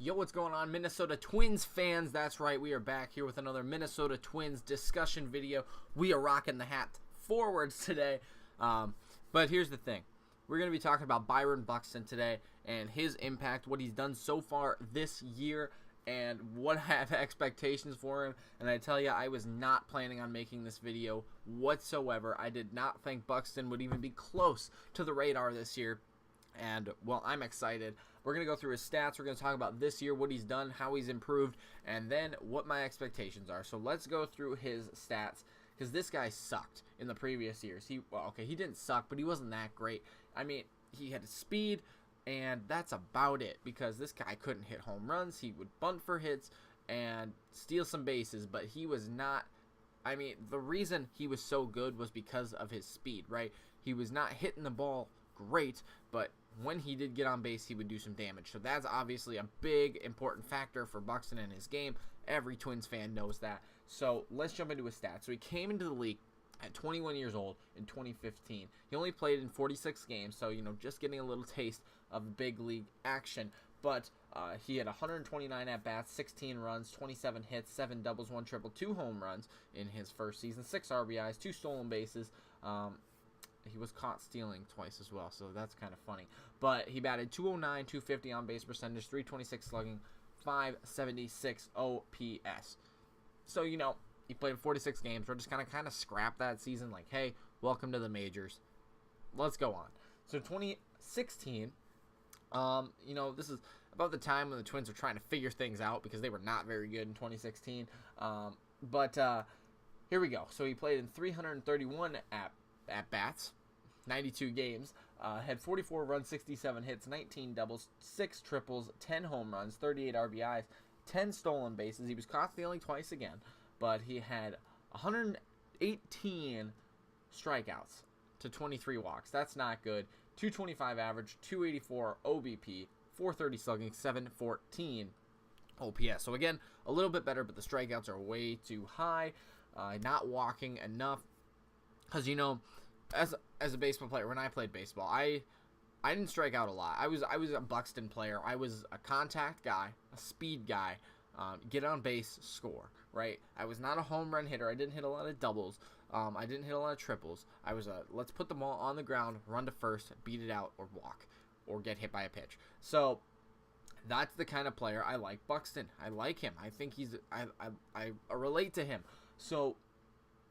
Yo, what's going on, Minnesota Twins fans? That's right, we are back here with another Minnesota Twins discussion video. We are rocking the hat forwards today. But here's the thing. We're going to be talking about Byron Buxton today and his impact, what he's done so far this year, and what I have expectations for him. And I tell you, I was not planning on making this video whatsoever. I did not think Buxton would even be close to the radar this year. And, well, I'm excited. We're going to go through his stats. We're going to talk about this year, what he's done, how he's improved, and then what my expectations are. So let's go through his stats, because this guy sucked in the previous years. He didn't suck, but he wasn't that great. I mean, he had speed, and that's about it, because this guy couldn't hit home runs. He would bunt for hits and steal some bases, but he was not... I mean, the reason he was so good was because of his speed, right? He was not hitting the ball great, but when he did get on base, he would do some damage. So that's obviously a big, important factor for Buxton in his game. Every Twins fan knows that. So let's jump into his stats. So he came into the league at 21 years old in 2015. He only played in 46 games, so, just getting a little taste of big league action. But he had 129 at-bats, 16 runs, 27 hits, 7 doubles, 1 triple, 2 home runs in his first season, 6 RBIs, 2 stolen bases. He was caught stealing twice as well, so that's kind of funny. But he batted .209, .250 on base percentage, .326 slugging, .576 OPS. So, he played 46 games. We're just going to kind of scrap that season like, hey, welcome to the majors. Let's go on. So 2016, this is about the time when the Twins were trying to figure things out because they were not very good in 2016. Here we go. So he played in 331 at-bats, 92 games, had 44 runs, 67 hits, 19 doubles, 6 triples, 10 home runs, 38 RBIs, 10 stolen bases. He was caught stealing twice again, but he had 118 strikeouts to 23 walks. That's not good. 225 average, 284 OBP, 430 slugging, 714 OPS. So again, a little bit better, but the strikeouts are way too high. Not walking enough. Because, as a baseball player, when I played baseball, I didn't strike out a lot. I was a Buxton player. I was a contact guy, a speed guy, get on base, score, right? I was not a home run hitter. I didn't hit a lot of doubles. I didn't hit a lot of triples. I was let's put the ball on the ground, run to first, beat it out, or walk, or get hit by a pitch. So that's the kind of player I like Buxton. I like him. I think I relate to him. So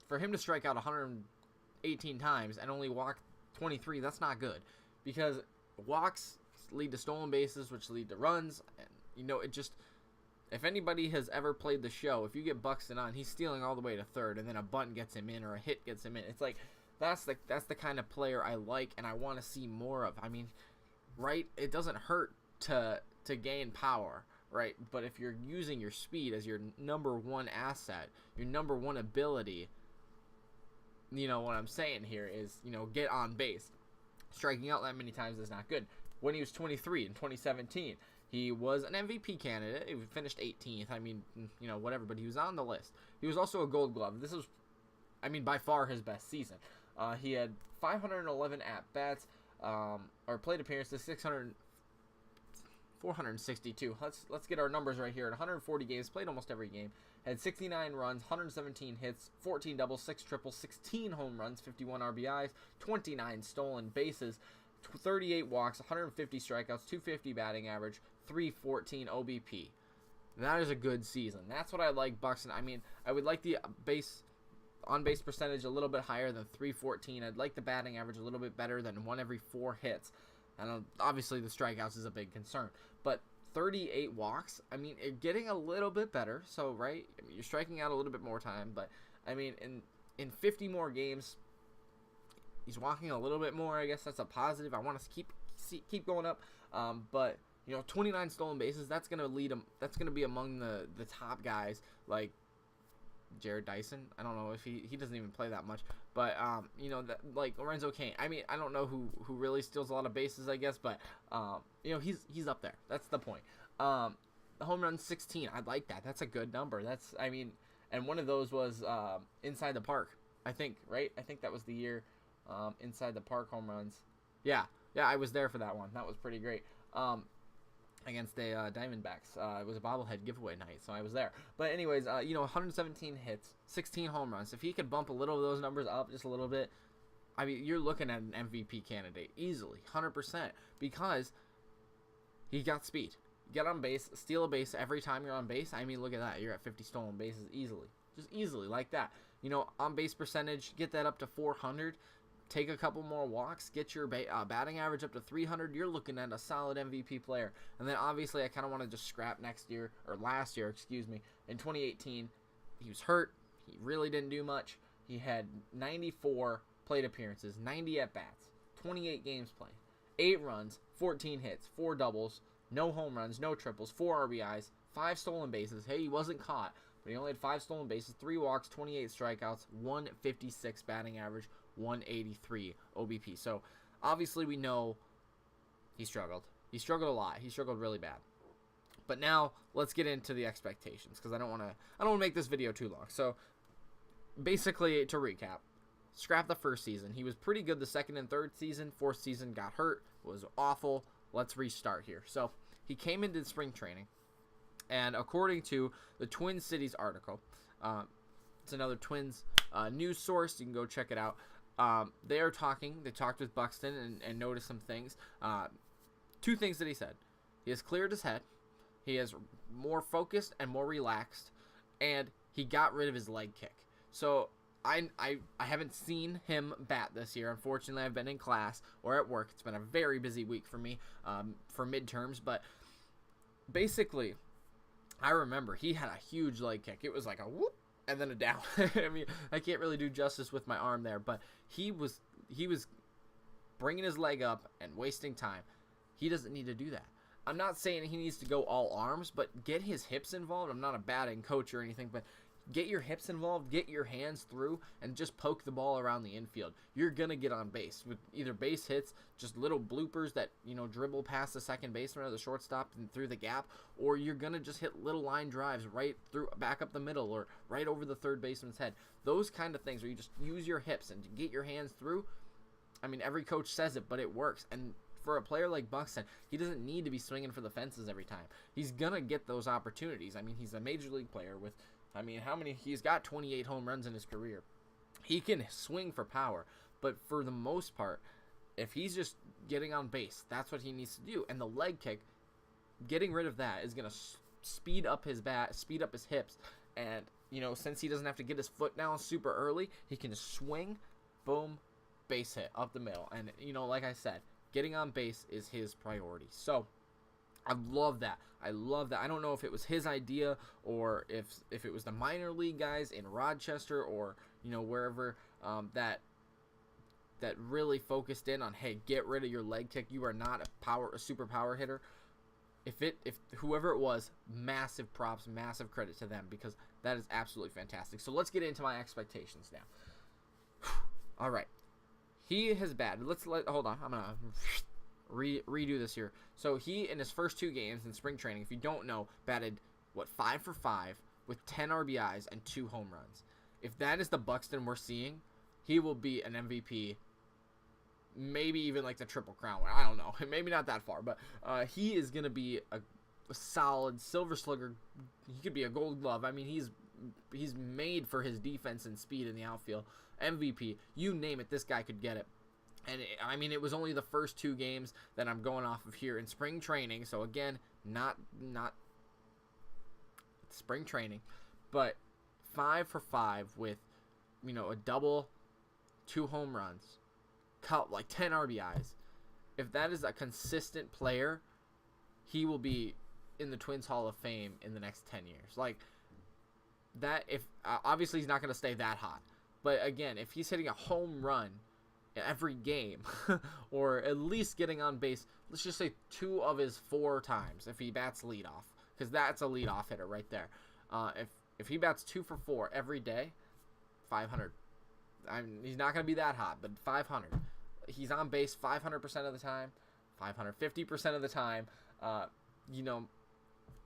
for him to strike out 118 times and only walk 23, that's not good, because walks lead to stolen bases, which lead to runs, and it just, if anybody has ever played the show, if you get Buxton on, he's stealing all the way to third, and then a bunt gets him in or a hit gets him in. It's like that's the kind of player I like and I want to see more of. I mean, right? It doesn't hurt to gain power, right? But if you're using your speed as your number one asset, your number one ability, what I'm saying here is, get on base. Striking out that many times is not good. When he was 23 in 2017, he was an MVP candidate. He finished 18th. I mean, whatever, but he was on the list. He was also a Gold Glove. This was, by far his best season. He had 511 at-bats, or plate appearances, 462. Let's get our numbers right here. At 140 games, played almost every game. Had 69 runs, 117 hits, 14 doubles, 6 triples, 16 home runs, 51 RBIs, 29 stolen bases, 38 walks, 150 strikeouts, 250 batting average, 314 OBP. That is a good season. That's what I like Buxton. I would like the on-base percentage a little bit higher than 314. I'd like the batting average a little bit better than 1 every 4 hits. And obviously the strikeouts is a big concern. But 38 walks, you're getting a little bit better. So, right, you're striking out a little bit more time. But, in 50 more games, he's walking a little bit more. I guess that's a positive. I want us to keep going up. But, 29 stolen bases, that's going to lead him. That's going to be among the top guys, like Jared Dyson. I don't know if he doesn't even play that much, but like Lorenzo Cain. I don't know who really steals a lot of bases, I guess, but he's up there. That's the point. The home run 16. I like that. That's a good number. And one of those was inside the park, I think, right? I think that was the year inside the park home runs. Yeah, I was there for that one. That was pretty great. against the Diamondbacks. It was a bobblehead giveaway night, so I was there. But anyways, 117 hits, 16 home runs. If he could bump a little of those numbers up just a little bit, I mean, you're looking at an MVP candidate easily, 100%, because he got speed. Get on base, steal a base every time you're on base. I mean, look at that. You're at 50 stolen bases easily. Just easily like that. On base percentage, get that up to 400. Take a couple more walks, get your batting average up to 300. You're looking at a solid MVP player. And then obviously I kind of want to just scrap last year, in 2018. He was hurt. He really didn't do much. He had 94 plate appearances, 90 at-bats, 28 games played, 8 runs, 14 hits, 4 doubles, no home runs, no triples, 4 RBIs, 5 stolen bases. Hey, he wasn't caught, but he only had 5 stolen bases, 3 walks, 28 strikeouts, 156 batting average, 183 OBP. So obviously we know he struggled. He struggled a lot. He struggled really bad. But now let's get into the expectations, because I don't want to make this video too long. So basically, to recap, scrap the first season. He was pretty good the second and third season. Fourth season got hurt. Was awful. Let's restart here. So he came into spring training, and according to the Twin Cities article, it's another Twins news source. You can go check it out. They talked with Buxton and noticed some things. 2 things that he said. He has cleared his head. He is more focused and more relaxed, and he got rid of his leg kick. So I haven't seen him bat this year. Unfortunately, I've been in class or at work. It's been a very busy week for me for midterms. But basically, I remember he had a huge leg kick. It was like a whoop and then a down. I mean, I can't really do justice with my arm there, but he was bringing his leg up and wasting time. He doesn't need to do that. I'm not saying he needs to go all arms, but get his hips involved. I'm not a batting coach or anything, but get your hips involved, get your hands through, and just poke the ball around the infield. You're going to get on base with either base hits, just little bloopers that, dribble past the second baseman or the shortstop and through the gap, or you're going to just hit little line drives right through, back up the middle, or right over the third baseman's head. Those kind of things where you just use your hips and get your hands through. I mean, every coach says it, but it works. And for a player like Buxton, he doesn't need to be swinging for the fences every time. He's going to get those opportunities. I mean, he's a major league player with, he's got 28 home runs in his career. He can swing for power, but for the most part, if he's just getting on base, that's what he needs to do. And the leg kick, getting rid of that is going to speed up his bat, speed up his hips. And, since he doesn't have to get his foot down super early, he can swing, boom, base hit up the middle. And, like I said, getting on base is his priority. So I love that. I don't know if it was his idea or if it was the minor league guys in Rochester or wherever that really focused in on, hey, get rid of your leg kick. You are not a super power hitter. If whoever it was, massive props, massive credit to them, because that is absolutely fantastic. So let's get into my expectations now. All right. He has batted. Hold on. I'm gonna redo this here. So he, in his first 2 games in spring training, if you don't know, batted 5 for 5 with 10 RBIs and 2 home runs. If that is the Buxton we're seeing, he will be an MVP. Maybe even like the Triple Crown. I don't know. Maybe not that far, but he is gonna be a solid Silver Slugger. He could be a Gold Glove. I mean, he's made for his defense and speed in the outfield. MVP, you name it, this guy could get it. And it was only the first 2 games that I'm going off of here in spring training. So again, not spring training, but 5 for 5 with, a double, 2 home runs, like 10 RBIs. If that is a consistent player, he will be in the Twins Hall of Fame in the next 10 years. Like that, obviously he's not going to stay that hot. But again, if he's hitting a home run every game, or at least getting on base, let's just say 2 of his 4 times if he bats leadoff, because that's a leadoff hitter right there. If he bats 2 for 4 every day, 500. He's not going to be that hot, but 500. He's on base 500% of the time, 550% of the time.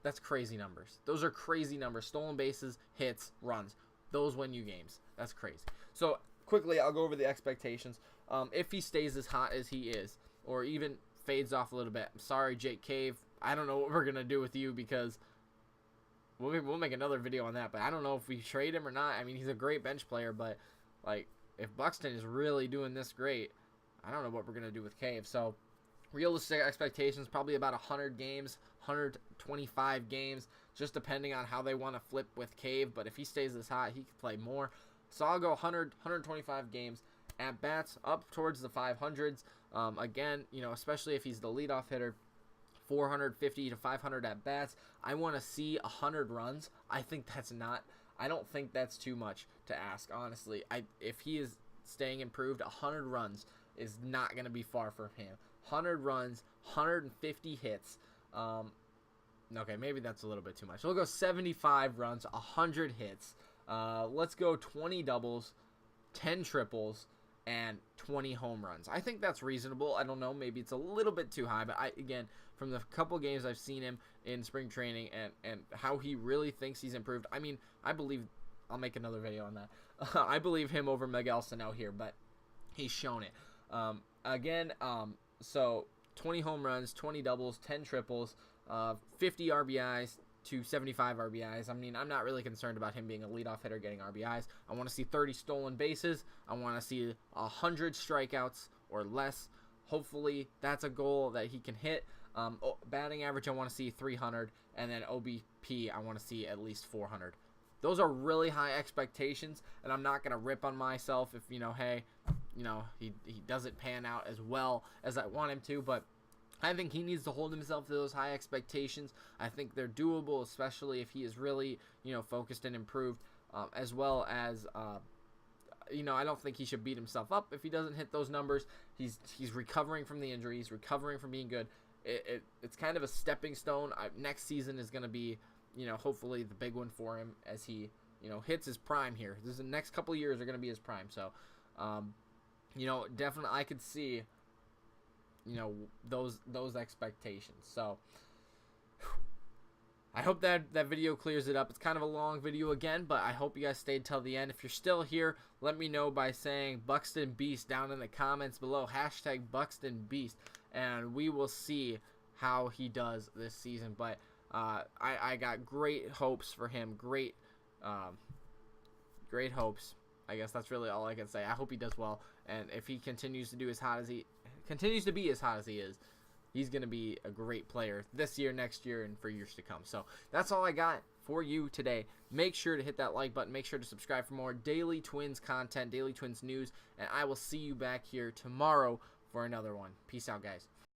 That's crazy numbers. Those are crazy numbers. Stolen bases, hits, runs. Those win you games. That's crazy. So quickly, I'll go over the expectations. If he stays as hot as he is, or even fades off a little bit, I'm sorry, Jake Cave. I don't know what we're going to do with you, because we'll make another video on that. But I don't know if we trade him or not. I mean, he's a great bench player, but, like, if Buxton is really doing this great, I don't know what we're going to do with Cave. So, realistic expectations, probably about 100 games, 125 games, just depending on how they want to flip with Cave. But if he stays this hot, he could play more. So I'll go 100, 125 games. At bats up towards the 500s. Again, you know, especially if he's the leadoff hitter, 450 to 500 at bats. I want to see 100 runs. I don't think that's too much to ask, honestly. If he is staying improved, 100 runs is not going to be far from him. 100 runs, 150 hits. Okay, maybe that's a little bit too much. We'll go 75 runs, 100 hits. Let's go 20 doubles, 10 triples, and 20 home runs. I think that's reasonable. I don't know, maybe it's a little bit too high, but again, from the couple games I've seen him in spring training and how he really thinks he's improved, I mean, I believe, I'll make another video on that. I believe him over Miguel Sano here, but he's shown it. So 20 home runs, 20 doubles, 10 triples, 50 RBIs to 75 RBIs. I mean, I'm not really concerned about him being a leadoff hitter getting RBIs. I want to see 30 stolen bases. I want to see 100 strikeouts or less. Hopefully, that's a goal that he can hit. Batting average, I want to see 300. And then OBP, I want to see at least 400. Those are really high expectations, and I'm not going to rip on myself if, you know, hey, you know, he doesn't pan out as well as I want him to, but I think he needs to hold himself to those high expectations. I think they're doable, especially if he is really, you know, focused and improved, as well as, you know, I don't think he should beat himself up if he doesn't hit those numbers. He's recovering from the injury. He's recovering from being good. It's kind of a stepping stone. Next season is going to be, you know, hopefully the big one for him as he, you know, hits his prime here. The next couple of years are going to be his prime. So, you know, definitely I could see, you know, those expectations. So I hope that video clears it up. It's kind of a long video again, but I hope you guys stayed till the end. If you're still here, let me know by saying Buxton Beast down in the comments below. Hashtag Buxton Beast, and we will see how he does this season. But I got great hopes for him. Great hopes. I guess that's really all I can say. I hope he does well, and if he continues to be as hot as he is, he's going to be a great player this year, next year, and for years to come. So that's all I got for you today. Make sure to hit that like button. Make sure to subscribe for more Daily Twins content, Daily Twins news, and I will see you back here tomorrow for another one. Peace out, guys.